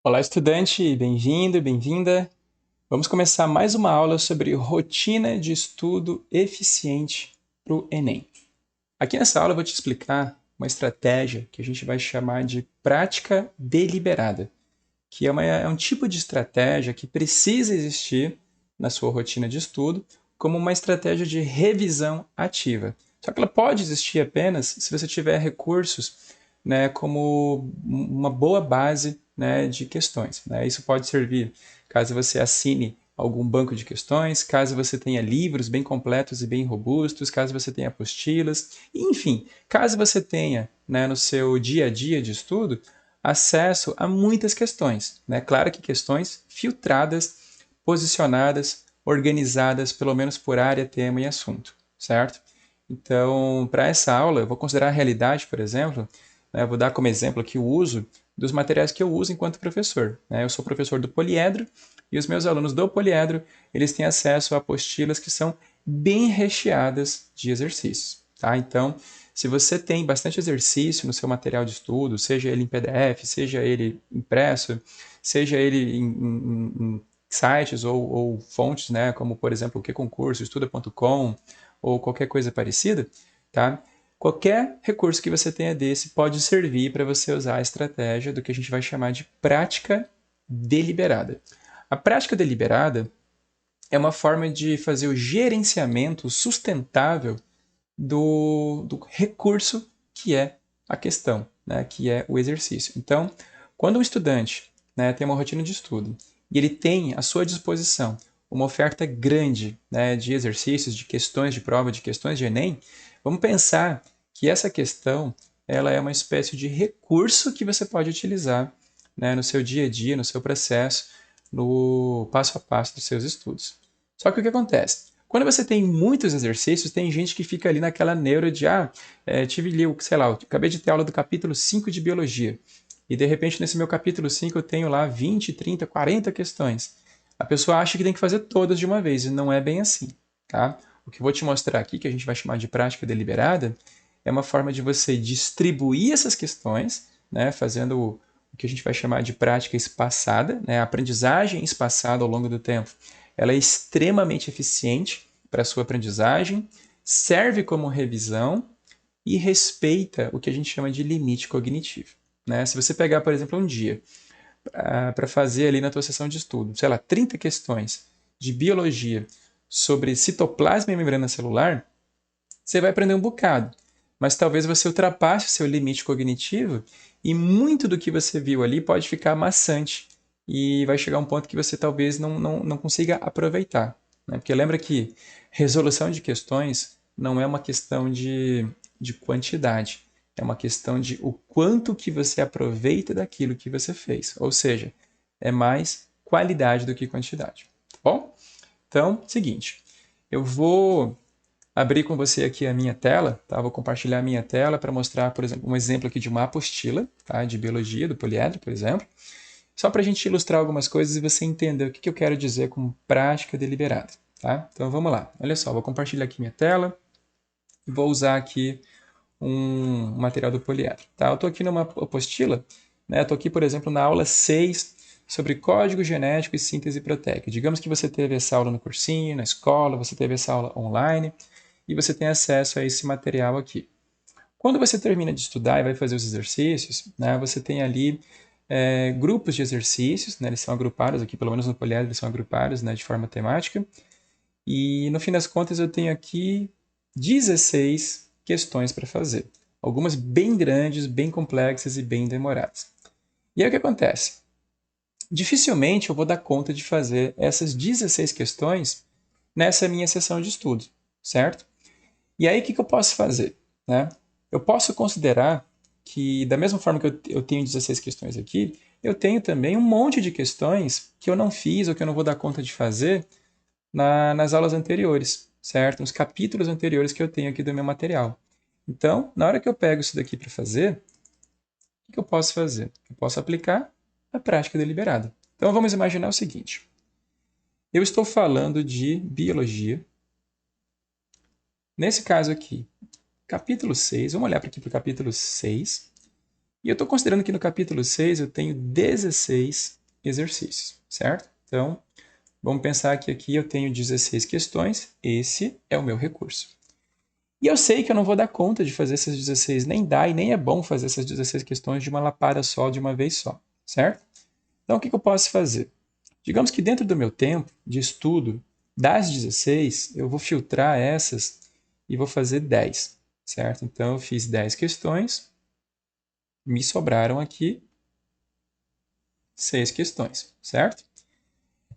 Olá, estudante, bem-vindo, bem-vinda. Vamos começar mais uma aula sobre rotina de estudo eficiente para o Enem. Aqui nessa aula eu vou te explicar uma estratégia que a gente vai chamar de prática deliberada, que é um tipo de estratégia que precisa existir na sua rotina de estudo como uma estratégia de revisão ativa. Só que ela pode existir apenas se você tiver recursos, né, como uma boa base, né, de questões. Né? Isso pode servir caso você assine algum banco de questões, caso você tenha livros bem completos e bem robustos, caso você tenha apostilas, enfim, caso você tenha, né, no seu dia a dia de estudo acesso a muitas questões. Né? Claro que questões filtradas, posicionadas, organizadas pelo menos por área, tema e assunto, certo? Então, para essa aula, eu vou considerar a realidade, por exemplo, né? Eu vou dar como exemplo aqui o uso dos materiais que eu uso enquanto professor. Né? Eu sou professor do poliedro e os meus alunos do poliedro, eles têm acesso a apostilas que são bem recheadas de exercícios. Tá? Então, se você tem bastante exercício no seu material de estudo, seja ele em PDF, seja ele impresso, seja ele em sites ou fontes, né, como por exemplo o QConcurso, estuda.com ou qualquer coisa parecida, tá? Qualquer recurso que você tenha desse pode servir para você usar a estratégia do que a gente vai chamar de prática deliberada. A prática deliberada é uma forma de fazer o gerenciamento sustentável do recurso que é a questão, né, que é o exercício. Então, quando um estudante, né, tem uma rotina de estudo e ele tem à sua disposição uma oferta grande, né, de exercícios, de questões de prova, de questões de Enem, vamos pensar que essa questão ela é uma espécie de recurso que você pode utilizar, né, no seu dia a dia, no seu processo, no passo a passo dos seus estudos. Só que o que acontece? Quando você tem muitos exercícios, tem gente que fica ali naquela neura de, tive ali, sei lá, eu acabei de ter aula do capítulo 5 de biologia. E de repente nesse meu capítulo 5 eu tenho lá 20, 30, 40 questões. A pessoa acha que tem que fazer todas de uma vez, e não é bem assim, tá? O que eu vou te mostrar aqui, que a gente vai chamar de prática deliberada, é uma forma de você distribuir essas questões, né, fazendo o que a gente vai chamar de prática espaçada, né, a aprendizagem espaçada ao longo do tempo. Ela é extremamente eficiente para a sua aprendizagem, serve como revisão e respeita o que a gente chama de limite cognitivo. Né? Se você pegar, por exemplo, um dia para fazer ali na tua sessão de estudo, sei lá, 30 questões de biologia sobre citoplasma e membrana celular, você vai aprender um bocado. Mas talvez você ultrapasse o seu limite cognitivo e muito do que você viu ali pode ficar maçante e vai chegar um ponto que você talvez não consiga aproveitar. Né? Porque lembra que resolução de questões não é uma questão de quantidade, é uma questão de o quanto que você aproveita daquilo que você fez. Ou seja, é mais qualidade do que quantidade. Tá bom? Então, seguinte, eu vou abrir com você aqui a minha tela, tá? Vou compartilhar a minha tela para mostrar, por exemplo, um exemplo aqui de uma apostila, tá? De biologia, do poliedro, por exemplo. Só para a gente ilustrar algumas coisas e você entender o que eu quero dizer com prática deliberada, tá? Então vamos lá. Olha só, vou compartilhar aqui minha tela e vou usar aqui um material do poliedro, tá? Eu estou aqui numa apostila, né? Estou aqui, por exemplo, na aula 6 sobre código genético e síntese proteica. Digamos que você teve essa aula no cursinho, na escola, você teve essa aula online, e você tem acesso a esse material aqui. Quando você termina de estudar e vai fazer os exercícios, né, você tem ali grupos de exercícios, né, eles são agrupados aqui, pelo menos no poliedro, eles são agrupados, né, de forma temática. E no fim das contas eu tenho aqui 16 questões para fazer. Algumas bem grandes, bem complexas e bem demoradas. E aí o que acontece? Dificilmente eu vou dar conta de fazer essas 16 questões nessa minha sessão de estudo, certo? E aí, o que eu posso fazer? Né? Eu posso considerar que, da mesma forma que eu tenho 16 questões aqui, eu tenho também um monte de questões que eu não fiz ou que eu não vou dar conta de fazer nas aulas anteriores, certo? Nos capítulos anteriores que eu tenho aqui do meu material. Então, na hora que eu pego isso daqui para fazer, o que eu posso fazer? Eu posso aplicar a prática deliberada. Então, vamos imaginar o seguinte. Eu estou falando de biologia. Nesse caso aqui, capítulo 6, vamos olhar aqui para o capítulo 6. E eu estou considerando que no capítulo 6 eu tenho 16 exercícios, certo? Então, vamos pensar que aqui eu tenho 16 questões, esse é o meu recurso. E eu sei que eu não vou dar conta de fazer essas 16, nem dá e nem é bom fazer essas 16 questões de uma lapada só, de uma vez só, certo? Então, o que eu posso fazer? Digamos que dentro do meu tempo de estudo, das 16, eu vou filtrar essas e vou fazer 10, certo? Então, eu fiz 10 questões, me sobraram aqui 6 questões, certo?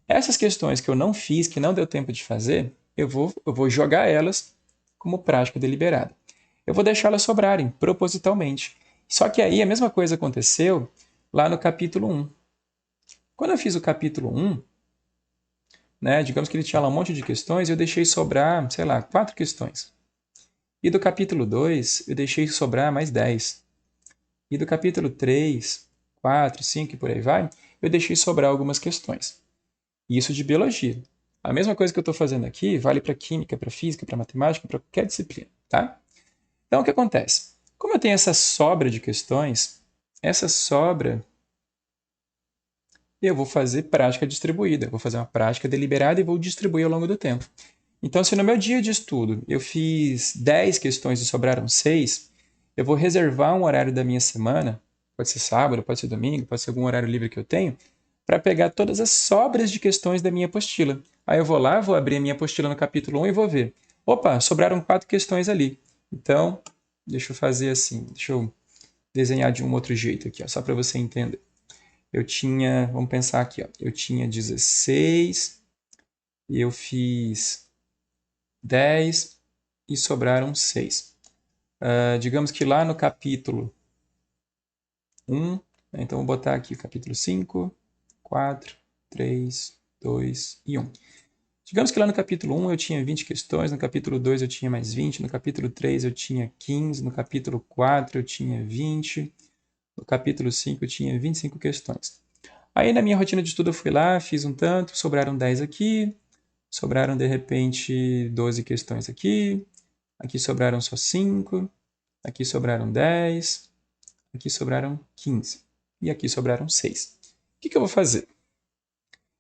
Essas questões que eu não fiz, que não deu tempo de fazer, eu vou jogar elas como prática deliberada. Eu vou deixá-las sobrarem propositalmente. Só que aí a mesma coisa aconteceu lá no capítulo 1. Quando eu fiz o capítulo 1, né, digamos que ele tinha lá um monte de questões, eu deixei sobrar, sei lá, 4 questões. E do capítulo 2, eu deixei sobrar mais 10. E do capítulo 3, 4, 5 e por aí vai, eu deixei sobrar algumas questões. Isso de biologia. A mesma coisa que eu estou fazendo aqui vale para química, para física, para matemática, para qualquer disciplina, tá? Então, o que acontece? Como eu tenho essa sobra de questões, essa sobra eu vou fazer prática distribuída. Eu vou fazer uma prática deliberada e vou distribuir ao longo do tempo. Então, se no meu dia de estudo eu fiz 10 questões e sobraram 6, eu vou reservar um horário da minha semana, pode ser sábado, pode ser domingo, pode ser algum horário livre que eu tenho, para pegar todas as sobras de questões da minha apostila. Aí eu vou lá, vou abrir a minha apostila no capítulo 1 e vou ver. Opa, sobraram 4 questões ali. Então, deixa eu fazer assim, deixa eu desenhar de um outro jeito aqui, ó, só para você entender. Eu tinha, vamos pensar aqui, ó, eu tinha 16 e eu fiz 10 e sobraram 6. Digamos que lá no capítulo 1, né, então vou botar aqui capítulo 5, 4, 3, 2 e 1. Digamos que lá no capítulo 1 eu tinha 20 questões, no capítulo 2 eu tinha mais 20, no capítulo 3 eu tinha 15, no capítulo 4 eu tinha 20, no capítulo 5 eu tinha 25 questões. Aí na minha rotina de estudo eu fui lá, fiz um tanto, sobraram 10 aqui, sobraram de repente 12 questões aqui, aqui sobraram só 5, aqui sobraram 10, aqui sobraram 15 e aqui sobraram 6. O que eu vou fazer?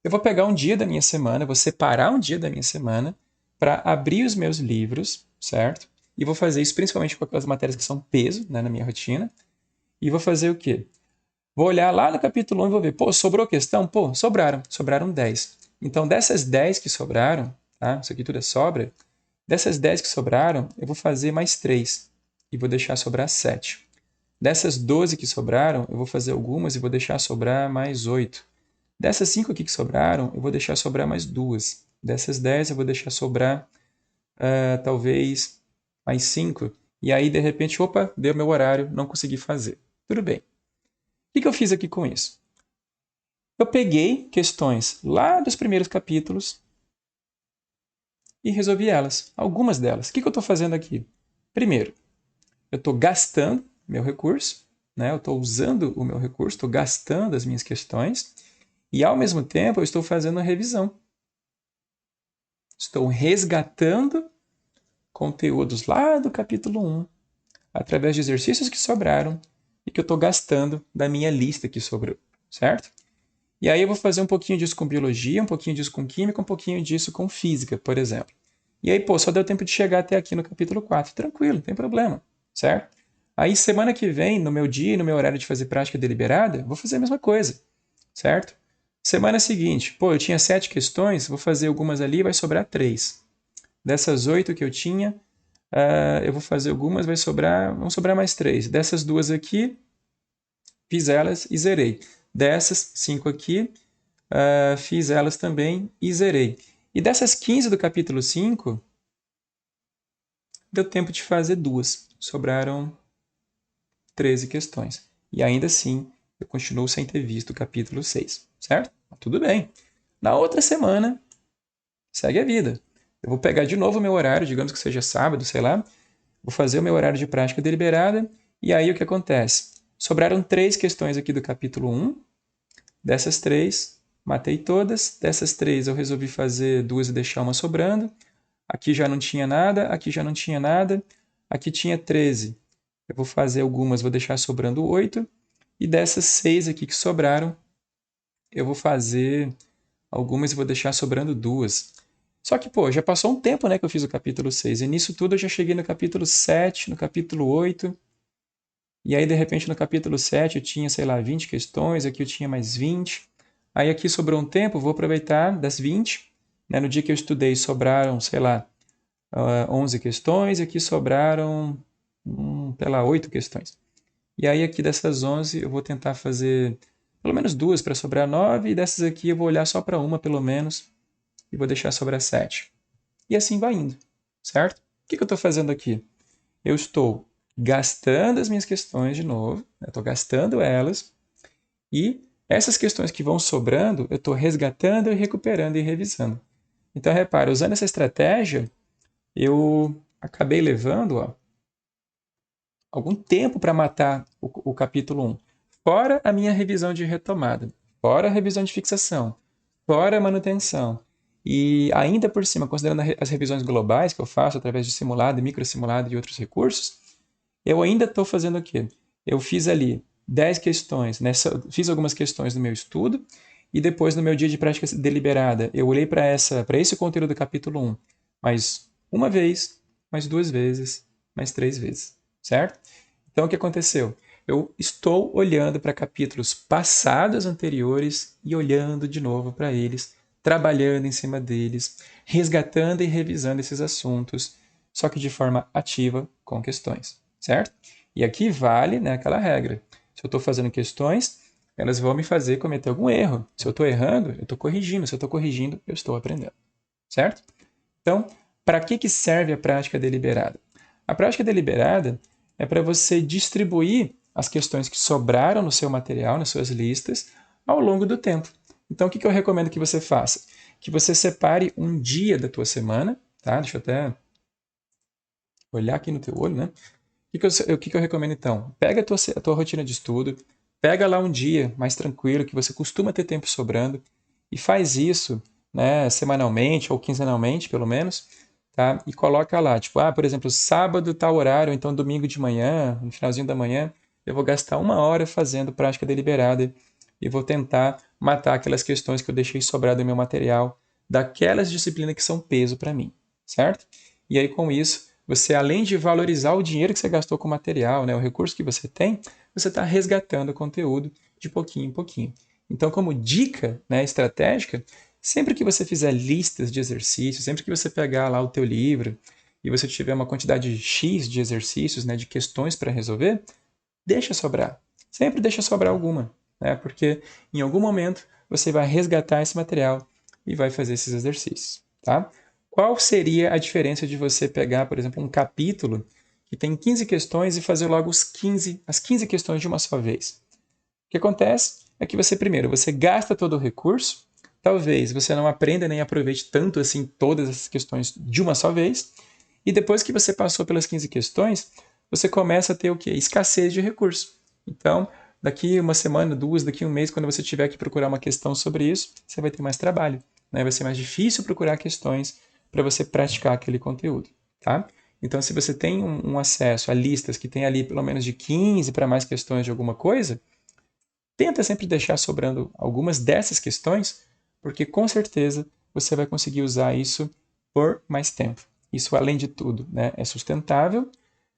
Eu vou pegar um dia da minha semana, vou separar um dia da minha semana para abrir os meus livros, certo? E vou fazer isso principalmente com aquelas matérias que são peso, né, na minha rotina. E vou fazer o quê? Vou olhar lá no capítulo 1 e vou ver, pô, sobrou questão? Pô, sobraram 10. Então, dessas 10 que sobraram, tá? Isso aqui tudo é sobra. Dessas 10 que sobraram, eu vou fazer mais 3 e vou deixar sobrar 7. Dessas 12 que sobraram, eu vou fazer algumas e vou deixar sobrar mais 8. Dessas 5 aqui que sobraram, eu vou deixar sobrar mais 2. Dessas 10, eu vou deixar sobrar talvez mais 5. E aí, de repente, opa, deu meu horário, não consegui fazer. Tudo bem. O que eu fiz aqui com isso? Eu peguei questões lá dos primeiros capítulos e resolvi elas, algumas delas. O que eu estou fazendo aqui? Primeiro, eu estou gastando meu recurso, né? Eu estou usando o meu recurso, estou gastando as minhas questões e, ao mesmo tempo, eu estou fazendo a revisão. Estou resgatando conteúdos lá do capítulo 1, através de exercícios que sobraram e que eu estou gastando da minha lista que sobrou, certo? E aí eu vou fazer um pouquinho disso com biologia, um pouquinho disso com química, um pouquinho disso com física, por exemplo. E aí, pô, só deu tempo de chegar até aqui no capítulo 4. Tranquilo, não tem problema, certo? Aí, semana que vem, no meu dia e no meu horário de fazer prática deliberada, vou fazer a mesma coisa, certo? Semana seguinte, pô, eu tinha 7 questões, vou fazer algumas ali, vai sobrar 3. Dessas 8 que eu tinha, eu vou fazer algumas, vão sobrar mais 3. Dessas 2 aqui, fiz elas e zerei. Dessas 5 aqui, fiz elas também e zerei. E dessas 15 do capítulo 5, deu tempo de fazer 2. Sobraram 13 questões. E ainda assim, eu continuo sem ter visto o capítulo 6, certo? Tudo bem. Na outra semana, segue a vida. Eu vou pegar de novo o meu horário, digamos que seja sábado, sei lá. Vou fazer o meu horário de prática deliberada. E aí o que acontece? Sobraram 3 questões aqui do capítulo 1. Dessas 3, matei todas. Dessas 3, eu resolvi fazer 2 e deixar uma sobrando. Aqui já não tinha nada, aqui já não tinha nada. Aqui tinha 13. Eu vou fazer algumas, vou deixar sobrando 8. E dessas 6 aqui que sobraram, eu vou fazer algumas e vou deixar sobrando 2. Só que, pô, já passou um tempo, né, que eu fiz o capítulo 6. E nisso tudo eu já cheguei no capítulo 7, no capítulo 8. E aí, de repente, no capítulo 7 eu tinha, sei lá, 20 questões, aqui eu tinha mais 20. Aí aqui sobrou um tempo, vou aproveitar das 20. Né? No dia que eu estudei sobraram, sei lá, 11 questões, e aqui sobraram, sei lá, 8 questões. E aí aqui dessas 11 eu vou tentar fazer pelo menos 2 para sobrar 9, e dessas aqui eu vou olhar só para uma pelo menos, e vou deixar sobrar 7. E assim vai indo, certo? O que eu estou fazendo aqui? Eu estou gastando as minhas questões de novo, eu estou gastando elas, e essas questões que vão sobrando, eu estou resgatando e recuperando e revisando. Então, repara, usando essa estratégia, eu acabei levando algum tempo para matar o capítulo 1. Fora a minha revisão de retomada, fora a revisão de fixação, fora a manutenção. E ainda por cima, considerando as revisões globais que eu faço através de simulado, microsimulado e outros recursos, eu ainda estou fazendo o quê? Eu fiz ali 10 questões, fiz algumas questões no meu estudo, e depois no meu dia de prática deliberada, eu olhei para esse conteúdo do capítulo 1 mais uma vez, mais 2 vezes, mais 3 vezes, certo? Então o que aconteceu? Eu estou olhando para capítulos passados anteriores e olhando de novo para eles, trabalhando em cima deles, resgatando e revisando esses assuntos, só que de forma ativa com questões, certo? E aqui vale, né, aquela regra. Se eu estou fazendo questões, elas vão me fazer cometer algum erro. Se eu estou errando, eu estou corrigindo. Se eu estou corrigindo, eu estou aprendendo, certo? Então, para que serve a prática deliberada? A prática deliberada é para você distribuir as questões que sobraram no seu material, nas suas listas, ao longo do tempo. Então, o que eu recomendo que você faça? Que você separe um dia da tua semana, tá? Deixa eu até olhar aqui no teu olho, né? O que eu recomendo então? Pega a tua rotina de estudo, pega lá um dia mais tranquilo, que você costuma ter tempo sobrando, e faz isso, né, semanalmente ou quinzenalmente, pelo menos, tá? E coloca lá, tipo, por exemplo, sábado tal horário, ou então domingo de manhã, no finalzinho da manhã, eu vou gastar 1 hora fazendo prática deliberada e vou tentar matar aquelas questões que eu deixei sobrar do meu material, daquelas disciplinas que são peso para mim, certo? E aí com isso você, além de valorizar o dinheiro que você gastou com o material, né, o recurso que você tem, você está resgatando o conteúdo de pouquinho em pouquinho. Então, como dica, né, estratégica, sempre que você fizer listas de exercícios, sempre que você pegar lá o teu livro e você tiver uma quantidade X de exercícios, né, de questões para resolver, deixa sobrar. Sempre deixa sobrar alguma, né, porque em algum momento você vai resgatar esse material e vai fazer esses exercícios, tá? Qual seria a diferença de você pegar, por exemplo, um capítulo que tem 15 questões e fazer logo as 15 questões de uma só vez? O que acontece é que primeiro, você gasta todo o recurso, talvez você não aprenda nem aproveite tanto assim todas essas questões de uma só vez, e depois que você passou pelas 15 questões, você começa a ter o quê? Escassez de recurso. Então, daqui uma semana, 2, daqui um mês, quando você tiver que procurar uma questão sobre isso, você vai ter mais trabalho, né? Vai ser mais difícil procurar questões para você praticar aquele conteúdo, tá? Então, se você tem um acesso a listas que tem ali pelo menos de 15 para mais questões de alguma coisa, tenta sempre deixar sobrando algumas dessas questões, porque com certeza você vai conseguir usar isso por mais tempo. Isso, além de tudo, né, é sustentável,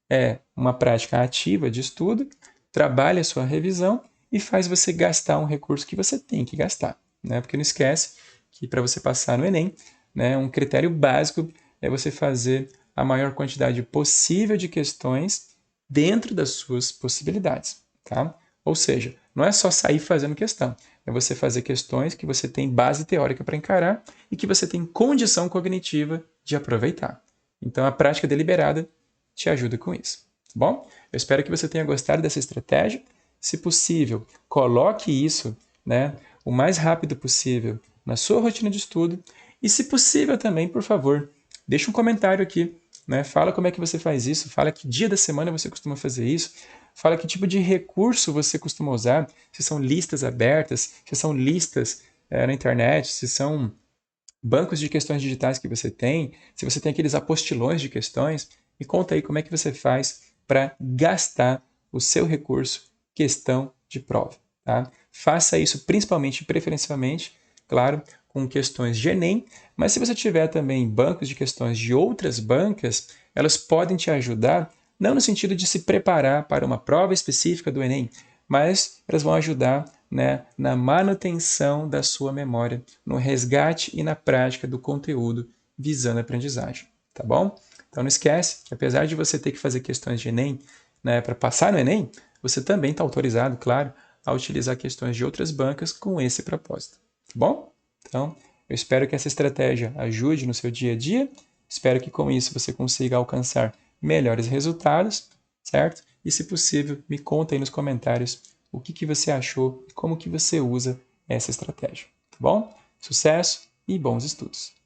é uma prática ativa de estudo, trabalha a sua revisão e faz você gastar um recurso que você tem que gastar. Né? Porque não esquece que para você passar no Enem, né, um critério básico é você fazer a maior quantidade possível de questões dentro das suas possibilidades. Tá? Ou seja, não é só sair fazendo questão, é você fazer questões que você tem base teórica para encarar e que você tem condição cognitiva de aproveitar. Então, a prática deliberada te ajuda com isso, tá bom? Eu espero que você tenha gostado dessa estratégia. Se possível, coloque isso, né, o mais rápido possível na sua rotina de estudo e, se possível também, por favor, deixe um comentário aqui, né? Fala como é que você faz isso, fala que dia da semana você costuma fazer isso, fala que tipo de recurso você costuma usar, se são listas abertas, se são listas na internet, se são bancos de questões digitais que você tem, se você tem aqueles apostilões de questões, me conta aí como é que você faz para gastar o seu recurso questão de prova. Tá? Faça isso principalmente, preferencialmente, claro, com questões de Enem, mas se você tiver também bancos de questões de outras bancas, elas podem te ajudar, não no sentido de se preparar para uma prova específica do Enem, mas elas vão ajudar, né, na manutenção da sua memória, no resgate e na prática do conteúdo visando a aprendizagem, tá bom? Então não esquece que apesar de você ter que fazer questões de Enem, né, para passar no Enem, você também está autorizado, claro, a utilizar questões de outras bancas com esse propósito, tá bom? Então, eu espero que essa estratégia ajude no seu dia a dia, espero que com isso você consiga alcançar melhores resultados, certo? E se possível, me conta aí nos comentários o que você achou e como que você usa essa estratégia, tá bom? Sucesso e bons estudos!